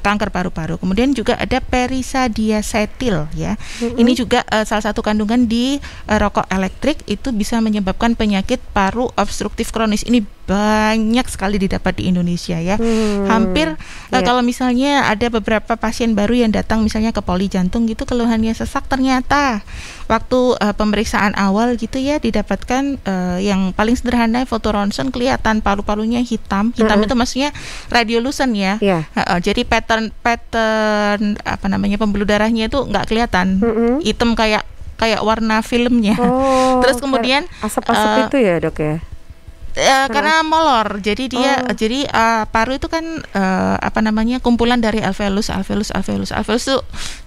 kanker paru-paru. Kemudian juga ada perisadiacetil ya. Ini juga salah satu kandungan di rokok elektrik, itu bisa menyebabkan penyakit paru obstruktif kronis. Ini banyak sekali didapat di Indonesia ya. Hampir kalau misalnya ada beberapa pasien baru yang datang misalnya ke poli jantung gitu, keluhannya sesak, ternyata waktu pemeriksaan awal gitu ya didapatkan yang paling sederhana foto ronsen kelihatan paru-parunya hitam. Hitam itu maksudnya radiolucent ya. Jadi pattern pembuluh darahnya itu nggak kelihatan. Hitam kayak warna filmnya. Terus kemudian asap-asap itu ya, Dok ya. Karena molor, jadi dia paru itu kan kumpulan dari alveolus itu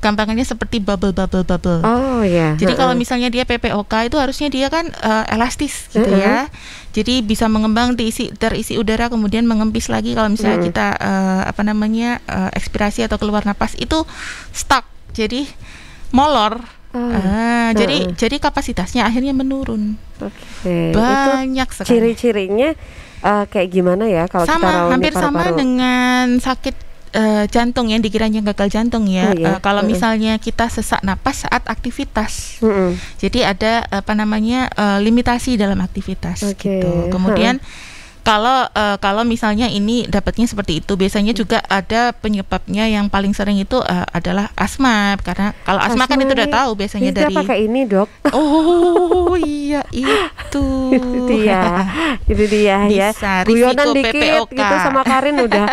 gampangannya seperti bubble. Jadi kalau misalnya dia PPOK itu harusnya dia kan elastis gitu ya. Jadi bisa mengembang terisi udara, kemudian mengempis lagi kalau misalnya kita ekspirasi atau keluar napas itu stuck. Jadi molor. Jadi kapasitasnya akhirnya menurun. Oke. Banyak sekali. Ciri-cirinya kayak gimana ya kalau kita rauni hampir sama dengan sakit jantung yang dikiranya gagal jantung ya. Kalau misalnya kita sesak napas saat aktivitas, jadi ada limitasi dalam aktivitas gitu. Kemudian kalau misalnya ini dapatnya seperti itu, biasanya juga ada penyebabnya yang paling sering itu adalah asma, karena kalau asma kan itu udah tahu biasanya dari. Kita pakai ini, Dok. Oh iya itu. itu dia ya. Guyonan dikit PPOK. gitu sama Karin udah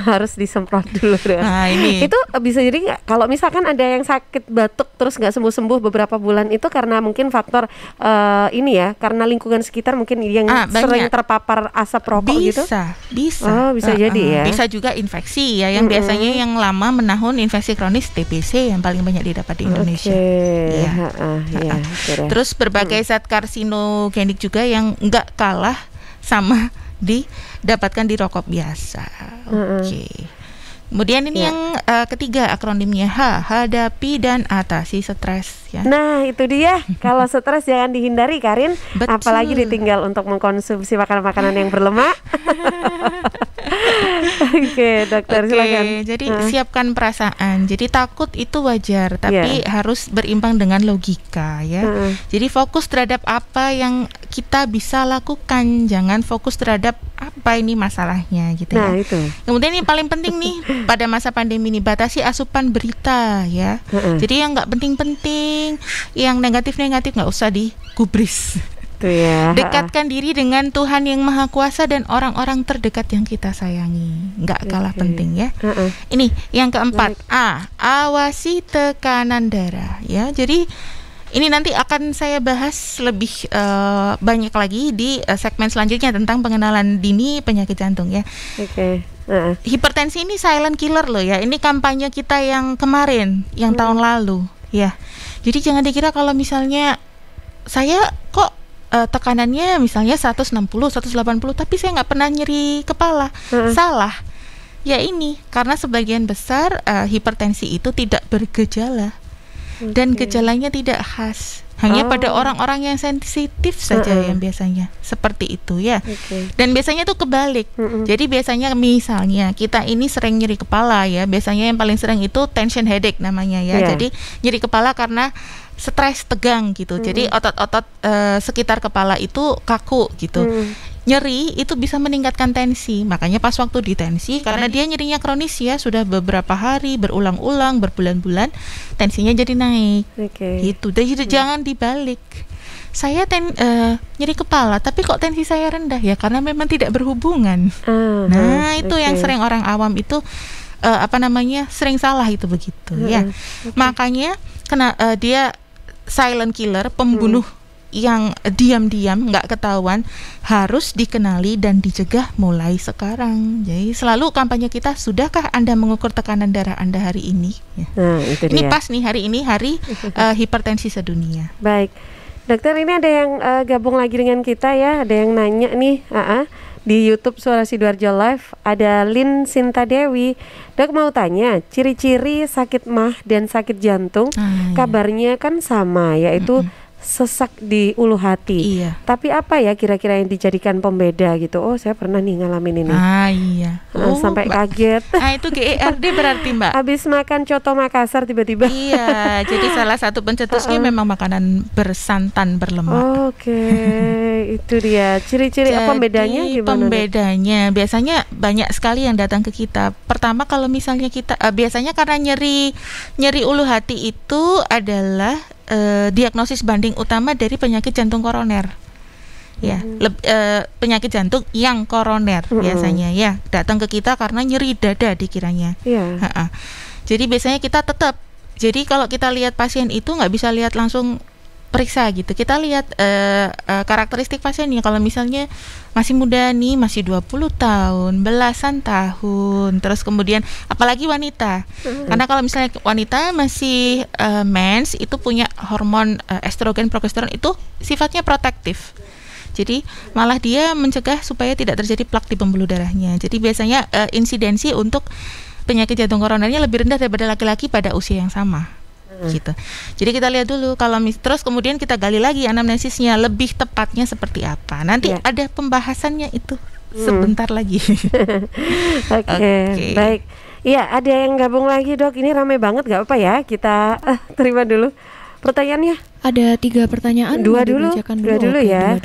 harus disemprot dulu deh. Nah ini. Itu bisa jadi kalau misalkan ada yang sakit batuk terus nggak sembuh-sembuh beberapa bulan, itu karena mungkin faktor ini ya, karena lingkungan sekitar mungkin yang sering terpapar asap rokok gitu? Bisa. Oh, bisa jadi ya. Bisa juga infeksi ya, yang biasanya yang lama menahun infeksi kronis TBC yang paling banyak didapat di Indonesia. Terus berbagai zat karsinogenik juga yang enggak kalah sama didapatkan di rokok biasa. Kemudian ini yang ketiga akronimnya hadapi dan atasi stres ya. Nah itu dia, kalau stres jangan dihindari Karin. Betul. Apalagi ditinggal untuk mengkonsumsi makanan-makanan yang berlemak. Oke, dokter silakan. Jadi siapkan perasaan. Jadi takut itu wajar, tapi harus berimbang dengan logika ya. Jadi fokus terhadap apa yang kita bisa lakukan, jangan fokus terhadap apa ini masalahnya gitu ya. Itu. Kemudian ini paling penting nih pada masa pandemi ini, batasi asupan berita ya. Jadi yang nggak penting-penting, yang negatif-negatif nggak usah digubris. Dekatkan diri dengan Tuhan yang Maha Kuasa dan orang-orang terdekat yang kita sayangi. Nggak kalah penting ya. Ini yang keempat, awasi tekanan darah ya. Jadi ini nanti akan saya bahas lebih banyak lagi di segmen selanjutnya tentang pengenalan dini penyakit jantung ya. Hipertensi ini silent killer loh ya. Ini kampanye kita yang kemarin, yang tahun lalu ya. Jadi jangan dikira kalau misalnya saya kok tekanannya misalnya 160, 180, tapi saya nggak pernah nyeri kepala. Salah. Ya ini karena sebagian besar hipertensi itu tidak bergejala dan gejalanya tidak khas. Hanya pada orang-orang yang sensitif saja yang biasanya seperti itu ya. Dan biasanya tuh kebalik. Jadi biasanya misalnya kita ini sering nyeri kepala ya. Biasanya yang paling sering itu tension headache namanya ya. Jadi nyeri kepala karena stres, tegang gitu. Jadi otot-otot sekitar kepala itu kaku gitu. Nyeri itu bisa meningkatkan tensi. Makanya pas waktu ditensi, karena dia nyerinya kronis ya, sudah beberapa hari, berulang-ulang, berbulan-bulan, tensinya jadi naik. Gitu. Jadi jangan dibalik. Saya nyeri kepala, tapi kok tensi saya rendah ya? Karena memang tidak berhubungan. Nah itu yang sering orang awam itu sering salah itu begitu ya. Makanya dia silent killer, pembunuh yang diam-diam nggak ketahuan, harus dikenali dan dicegah mulai sekarang. Jadi selalu kampanye kita, sudahkah Anda mengukur tekanan darah Anda hari ini? Ya. Itu ini dia. Pas nih, hari ini hari hipertensi sedunia. Baik, dokter, ini ada yang gabung lagi dengan kita ya, ada yang nanya nih di YouTube Suara Sidoarjo Live, ada Lin Sinta Dewi. Dok mau tanya, ciri-ciri sakit mah dan sakit jantung kabarnya kan sama, yaitu sesak di ulu hati. Tapi apa ya kira-kira yang dijadikan pembeda gitu? Oh, saya pernah nih ngalamin ini. Sampai kaget. Itu GERD berarti, Mbak. Habis makan coto Makassar tiba-tiba. Iya, jadi salah satu pencetusnya memang makanan bersantan berlemak. Itu dia. Ciri-ciri pembedanya gimana? Pembedanya biasanya banyak sekali yang datang ke kita. Pertama, kalau misalnya kita biasanya karena nyeri ulu hati itu adalah diagnosis banding utama dari penyakit jantung koroner. Ya, penyakit jantung yang koroner biasanya ya datang ke kita karena nyeri dada dikiranya. Jadi biasanya kita tetap. Jadi kalau kita lihat pasien itu nggak bisa lihat langsung periksa gitu. Kita lihat karakteristik pasiennya. Kalau misalnya masih muda nih, masih 20 tahun, belasan tahun, terus kemudian apalagi wanita. Karena kalau misalnya wanita masih mens, itu punya hormon estrogen, progesteron, itu sifatnya protektif. Jadi malah dia mencegah supaya tidak terjadi plak di pembuluh darahnya. Jadi biasanya insidensi untuk penyakit jantung koronernya lebih rendah daripada laki-laki pada usia yang sama. gitu. Jadi kita lihat dulu kalau terus kemudian kita gali lagi anamnesisnya lebih tepatnya seperti apa. Nanti ada pembahasannya itu sebentar lagi. Oke, baik. Iya, ada yang gabung lagi, Dok. Ini ramai banget, gak apa ya? Kita terima dulu pertanyaannya. Ada 3 pertanyaan. Dua dulu ya.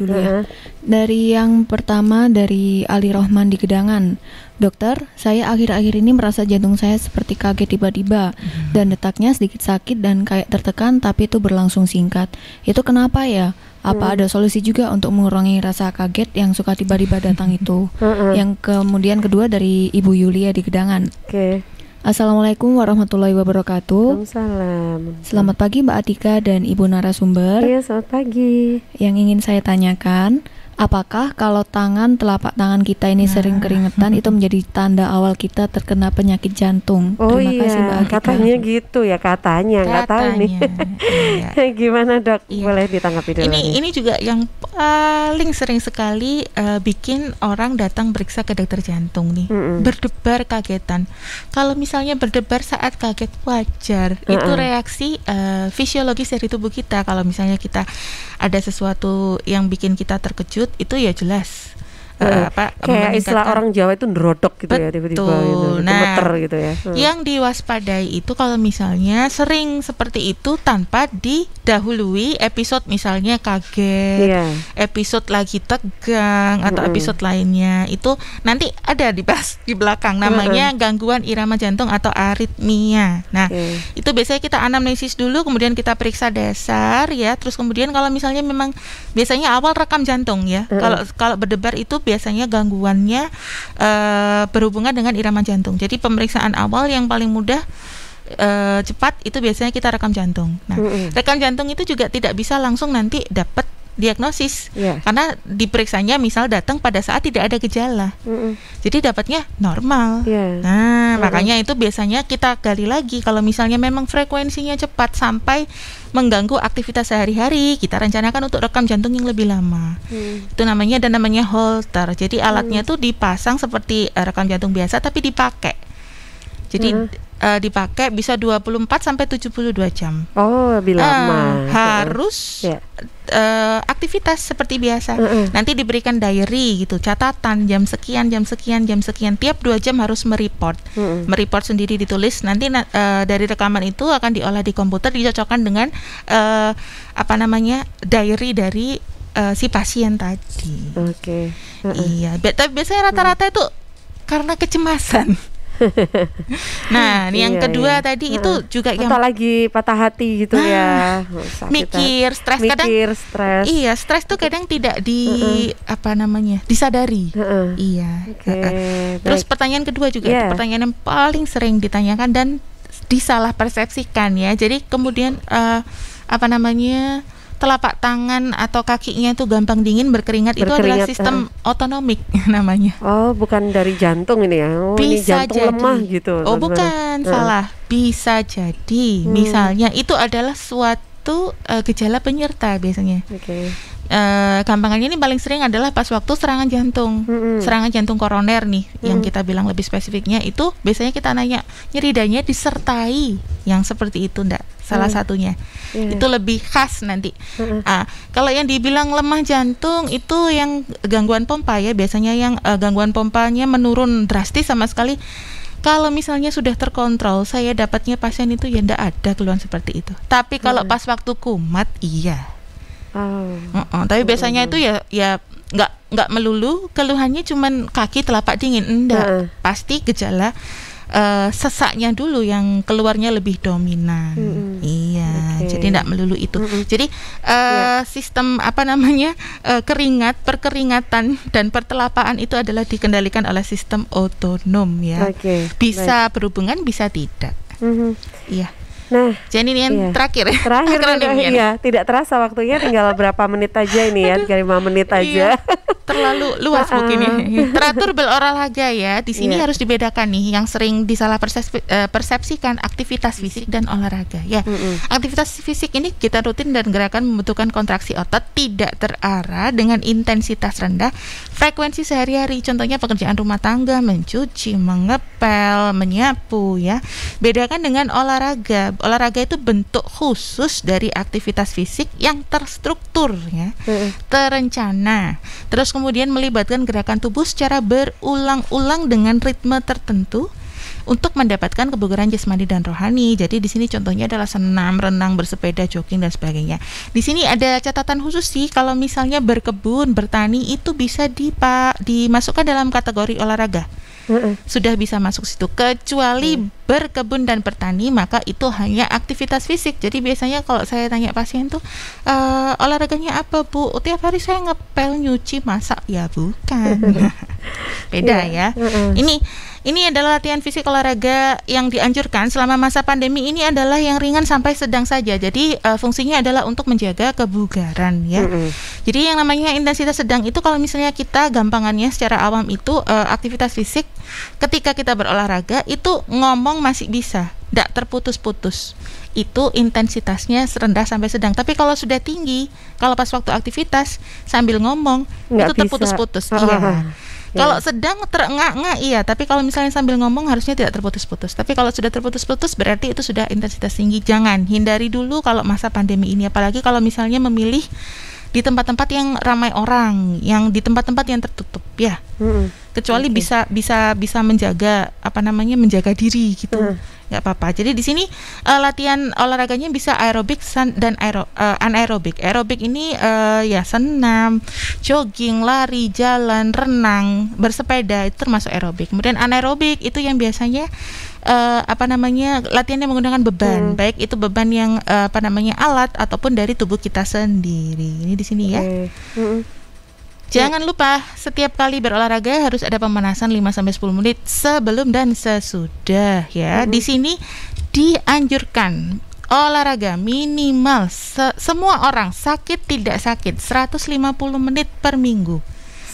Dari yang pertama dari Ali Rohman di Gedangan. Dokter, saya akhir-akhir ini merasa jantung saya seperti kaget tiba-tiba dan detaknya sedikit sakit dan kayak tertekan, tapi itu berlangsung singkat. Itu kenapa ya? Apa ada solusi juga untuk mengurangi rasa kaget yang suka tiba-tiba datang itu? Yang kemudian kedua dari Ibu Yulia di Gedangan. Assalamualaikum warahmatullahi wabarakatuh. Waalaikumsalam. Selamat pagi Mbak Atika dan Ibu narasumber. Iya, selamat pagi. Yang ingin saya tanyakan, apakah kalau telapak tangan kita ini sering keringetan itu menjadi tanda awal kita terkena penyakit jantung? Terima kasih Mbak Atika. Katanya gitu ya, katanya. Nggak tahu nih. Gimana Dok? Boleh ditanggapi dulu. Ini juga yang paling sering sekali bikin orang datang periksa ke dokter jantung nih. Berdebar kagetan. Kalau misalnya berdebar saat kaget wajar, itu reaksi fisiologis dari tubuh kita. Kalau misalnya kita ada sesuatu yang bikin kita terkejut, itu ya jelas kayak istilah orang Jawa itu nerodok gitu. Ya, tiba-tiba gitu, gemeter gitu ya. Yang diwaspadai itu kalau misalnya sering seperti itu tanpa didahului episode misalnya kaget, episode lagi tegang atau episode lainnya, itu nanti ada dibahas di belakang namanya gangguan irama jantung atau aritmia. Nah, itu biasanya kita anamnesis dulu, kemudian kita periksa dasar ya, terus kemudian kalau misalnya memang biasanya awal rekam jantung ya. Kalau berdebar itu biasanya gangguannya berhubungan dengan irama jantung. Jadi pemeriksaan awal yang paling mudah cepat itu biasanya kita rekam jantung. Nah, rekam jantung itu juga tidak bisa langsung nanti dapat diagnosis karena diperiksanya misal datang pada saat tidak ada gejala. Jadi dapatnya normal. Nah, makanya itu biasanya kita gali lagi kalau misalnya memang frekuensinya cepat sampai mengganggu aktivitas sehari-hari, kita rencanakan untuk rekam jantung yang lebih lama. Itu namanya Holter. Jadi alatnya tuh dipasang seperti rekam jantung biasa tapi dipakai. Jadi dipakai bisa 24 sampai 72 jam. Oh, lebih lama. Harus aktivitas seperti biasa. Nanti diberikan diary gitu, catatan jam sekian. Tiap 2 jam harus mereport. Mereport sendiri ditulis. Nanti dari rekaman itu akan diolah di komputer, dicocokkan dengan diary dari si pasien tadi. Iya, tapi biasanya rata-rata itu karena kecemasan. Nah, ini yang kedua tadi itu juga yang lagi patah hati gitu ya. Mikir, stres kadang. Iya, stres tuh kadang tidak disadari. Iya. Terus pertanyaan kedua juga itu pertanyaan yang paling sering ditanyakan dan disalah persepsikan ya. Jadi kemudian telapak tangan atau kakinya itu gampang dingin, berkeringat itu adalah sistem otonomik namanya. Oh, bukan dari jantung ini ya. Oh, bisa ini jantung jadi lemah gitu. Oh, bukan, salah. Bisa jadi misalnya itu adalah suatu gejala penyerta biasanya. Gampangannya ini paling sering adalah pas waktu serangan jantung. Serangan jantung koroner nih yang kita bilang lebih spesifiknya itu biasanya kita nanya nyeri danya disertai yang seperti itu enggak? Salah satunya. Itu lebih khas nanti. Kalau yang dibilang lemah jantung itu yang gangguan pompa ya, biasanya yang gangguan pompanya menurun drastis sama sekali. Kalau misalnya sudah terkontrol, saya dapatnya pasien itu ya enggak ada keluhan seperti itu. Tapi kalau pas waktu kumat iya. Tapi biasanya itu ya nggak melulu keluhannya cuman kaki telapak dingin, enggak. Pasti gejala sesaknya dulu yang keluarnya lebih dominan. Jadi enggak melulu itu. Jadi sistem keringat, perkeringatan dan pertelapaan itu adalah dikendalikan oleh sistem otonom ya. Bisa berhubungan, bisa tidak. Iya. Nah, jadi ini yang terakhir ya. Iya, tidak terasa waktunya tinggal berapa menit aja ini ya, 5 menit aja. Terlalu luas mungkin ya. Teratur berolahraga ya. Di sini harus dibedakan nih yang sering disalah persepsikan aktivitas fisik dan olahraga ya. Aktivitas fisik ini kita rutin dan gerakan membutuhkan kontraksi otot, tidak terarah dengan intensitas rendah, frekuensi sehari-hari. Contohnya pekerjaan rumah tangga, mencuci, mengepel, menyapu ya. Bedakan dengan olahraga. Olahraga itu bentuk khusus dari aktivitas fisik yang terstruktur ya, terencana. Terus kemudian melibatkan gerakan tubuh secara berulang-ulang dengan ritme tertentu untuk mendapatkan kebugaran jasmani dan rohani. Jadi di sini contohnya adalah senam, renang, bersepeda, jogging dan sebagainya. Di sini ada catatan khusus sih, kalau misalnya berkebun, bertani itu bisa dimasukkan dalam kategori olahraga. Sudah bisa masuk situ, kecuali berkebun dan bertani, maka itu hanya aktivitas fisik. Jadi biasanya kalau saya tanya pasien tuh olahraganya apa Bu? Tiap hari saya ngepel, nyuci, masak. Ya bukan. Beda ya. Ini adalah latihan fisik olahraga yang dianjurkan selama masa pandemi ini adalah yang ringan sampai sedang saja. Jadi fungsinya adalah untuk menjaga kebugaran ya. Jadi yang namanya intensitas sedang itu kalau misalnya kita gampangannya secara awam itu aktivitas fisik ketika kita berolahraga itu ngomong masih bisa, tidak terputus-putus. Itu intensitasnya rendah sampai sedang. Tapi kalau sudah tinggi, kalau pas waktu aktivitas sambil ngomong itu terputus-putus. Iya. Kalau sedang terengah-engah iya, tapi kalau misalnya sambil ngomong harusnya tidak terputus-putus. Tapi kalau sudah terputus-putus berarti itu sudah intensitas tinggi. Jangan, hindari dulu kalau masa pandemi ini, apalagi kalau misalnya memilih di tempat-tempat yang ramai orang, yang di tempat-tempat yang tertutup ya. Kecuali bisa menjaga menjaga diri gitu. Nggak apa-apa. Jadi di sini latihan olahraganya bisa aerobik dan anaerobik. Aerobik ini ya senam, jogging, lari, jalan, renang, bersepeda itu termasuk aerobik. Kemudian anaerobik itu yang biasanya latihannya menggunakan beban, baik itu beban yang alat ataupun dari tubuh kita sendiri. Ini di sini ya. Jangan lupa setiap kali berolahraga harus ada pemanasan 5-10 menit sebelum dan sesudah ya. Di sini dianjurkan olahraga minimal semua orang sakit tidak sakit 150 menit per minggu.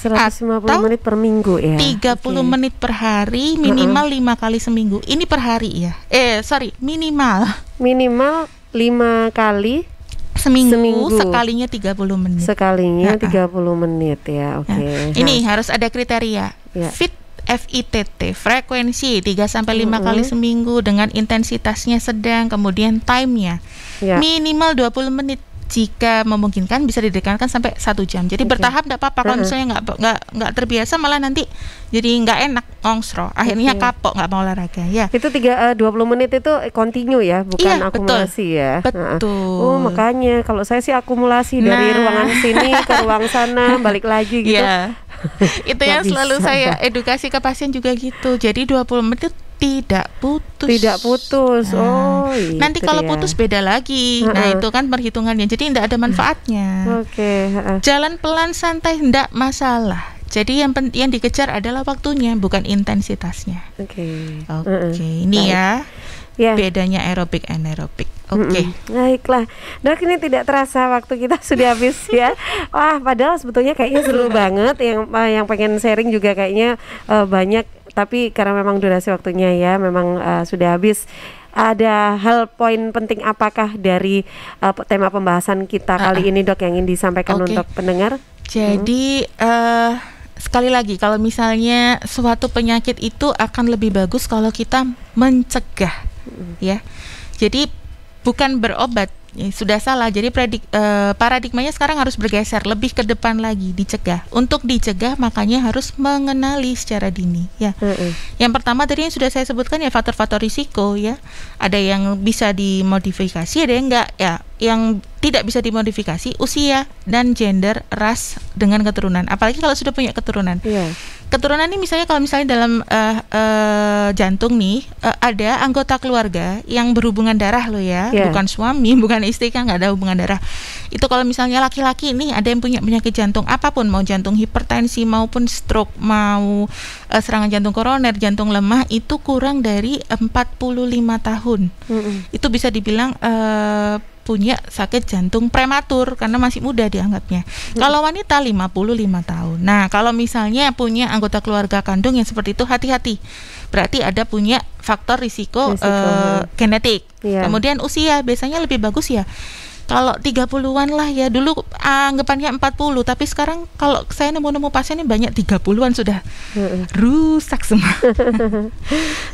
150 menit per minggu ya. 30 menit per hari, minimal 5 kali seminggu. Ini per hari ya. Minimal 5 kali seminggu. Sekalinya 30 menit. Sekalinya 30 menit ya. Oke. Ini harus ada kriteria. FITT, frekuensi 3-5 kali seminggu dengan intensitasnya sedang, kemudian time-nya minimal 20 menit. Jika memungkinkan bisa didekatkan sampai 1 jam. Jadi bertahap tidak apa-apa. Kalau misalnya nggak terbiasa malah nanti jadi nggak enak, ngongsro. Akhirnya kapok, nggak mau olahraga ya. Itu 20 menit itu continue ya, bukan akumulasi ya. Betul. Oh makanya kalau saya sih akumulasi dari ruangan sini ke ruang sana balik lagi gitu. Itu yang selalu saya edukasi ke pasien juga gitu. Jadi 20 menit tidak putus. Nanti kalau putus beda lagi. Nah itu kan perhitungannya. Jadi tidak ada manfaatnya. Jalan pelan santai tidak masalah. Jadi yang dikejar adalah waktunya, bukan intensitasnya. Ini ya bedanya aerobik anaerobik. Baiklah, Dok, ini tidak terasa waktu kita sudah habis ya. Wah, padahal sebetulnya kayaknya seru banget. Yang pengen sharing juga kayaknya banyak. Tapi karena memang durasi waktunya ya memang sudah habis. Ada hal poin penting apakah dari tema pembahasan kita kali ini, Dok, yang ingin disampaikan untuk pendengar? Jadi sekali lagi, kalau misalnya suatu penyakit itu akan lebih bagus kalau kita mencegah ya. Jadi bukan berobat. Sudah salah. Jadi paradigmanya sekarang harus bergeser lebih ke depan lagi, dicegah. Untuk dicegah makanya harus mengenali secara dini ya. Yang pertama tadi yang sudah saya sebutkan ya, faktor-faktor risiko ya. Ada yang bisa dimodifikasi, ada yang enggak ya. Yang tidak bisa dimodifikasi usia dan gender, ras dengan keturunan. Apalagi kalau sudah punya keturunan. Keturunan ini misalnya kalau misalnya dalam jantung nih ada anggota keluarga yang berhubungan darah loh ya, bukan suami, bukan istri, kan nggak ada hubungan darah. Itu kalau misalnya laki-laki nih ada yang punya penyakit jantung apapun, mau jantung hipertensi maupun stroke, mau serangan jantung koroner, jantung lemah, itu kurang dari 45 tahun. Itu bisa dibilang punya sakit jantung prematur karena masih muda dianggapnya. Kalau wanita 55 tahun. Nah, kalau misalnya punya anggota keluarga kandung yang seperti itu, hati-hati. Berarti ada punya faktor risiko genetik. Kemudian usia biasanya lebih bagus ya Kalau 30-an lah ya, dulu anggapannya 40, tapi sekarang kalau saya nemu pasien ini banyak 30-an sudah rusak semua.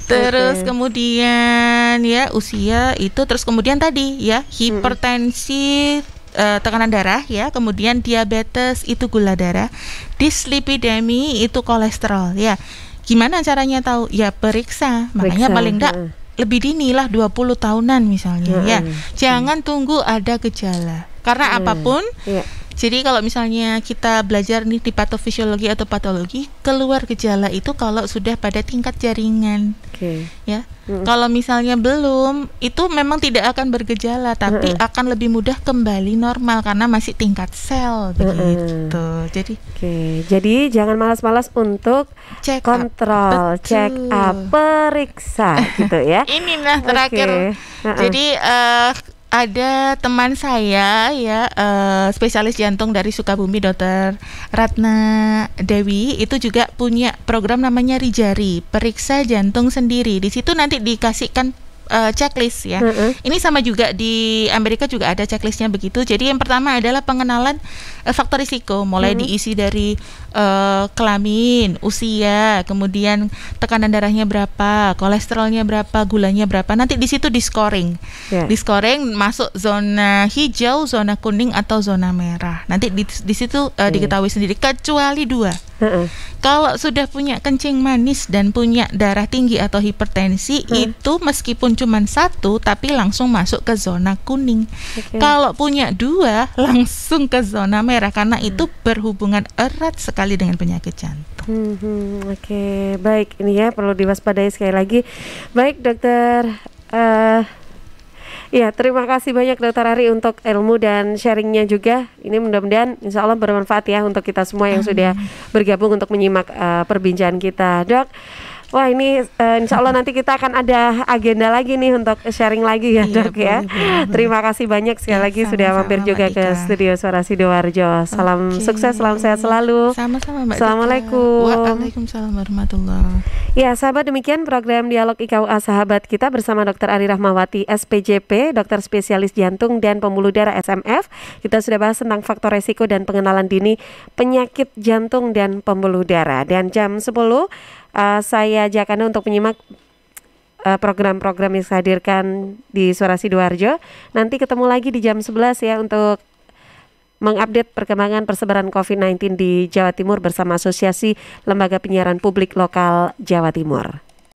Terus kemudian ya usia itu, terus kemudian tadi ya hipertensi, tekanan darah ya, kemudian diabetes itu gula darah, dislipidemi itu kolesterol ya. Gimana caranya tahu? Ya periksa. Makanya paling enggak lebih dini lah, 20 tahunan misalnya ya. Jangan tunggu ada gejala. Karena apapun. Jadi kalau misalnya kita belajar nih di patofisiologi atau patologi, keluar gejala itu kalau sudah pada tingkat jaringan. Ya. Kalau misalnya belum, itu memang tidak akan bergejala, tapi akan lebih mudah kembali normal karena masih tingkat sel begitu. Jadi jangan malas-malas untuk kontrol, check up, periksa gitu ya. Inilah terakhir. Jadi ada teman saya ya, spesialis jantung dari Sukabumi, Dr. Ratna Dewi, itu juga punya program namanya Rijari, periksa jantung sendiri. Di situ nanti dikasihkan checklist ya. Ini sama juga di Amerika juga ada checklistnya begitu. Jadi yang pertama adalah pengenalan faktor risiko, mulai diisi dari kelamin, usia, kemudian tekanan darahnya berapa, kolesterolnya berapa, gulanya berapa. Nanti di situ di scoring, di scoring masuk zona hijau, zona kuning atau zona merah. Nanti di situ diketahui sendiri, kecuali 2. Kalau sudah punya kencing manis dan punya darah tinggi atau hipertensi, itu meskipun cuma 1 tapi langsung masuk ke zona kuning. Kalau punya 2 langsung ke zona merah, karena itu berhubungan erat sekali dengan penyakit jantung. Baik, ini ya perlu diwaspadai sekali lagi. Baik dokter, ya, terima kasih banyak Dokter Ari untuk ilmu dan sharingnya juga. Ini mudah-mudahan insya Allah bermanfaat ya untuk kita semua yang sudah bergabung untuk menyimak perbincangan kita. Dok, wah ini insya Allah nanti kita akan ada agenda lagi nih untuk sharing lagi ya Dok ya. Terima kasih banyak sekali lagi sudah mampir juga ke studio Suara Sidoarjo. Salam sukses, salam sehat selalu. Sama-sama Mbak. Assalamualaikum. Waalaikumsalam warahmatullahi. Ya sahabat, demikian program Dialog IKUA Sahabat kita bersama Dr. Ari Rahmawati SPJP, dokter spesialis jantung dan pembuluh darah SMF. Kita sudah bahas tentang faktor resiko dan pengenalan dini penyakit jantung dan pembuluh darah. Dan jam 10 saya ajak Anda untuk menyimak program-program yang saya hadirkan di Suara Sidoarjo. Nanti ketemu lagi di jam 11 ya untuk mengupdate perkembangan persebaran COVID-19 di Jawa Timur bersama Asosiasi Lembaga Penyiaran Publik Lokal Jawa Timur.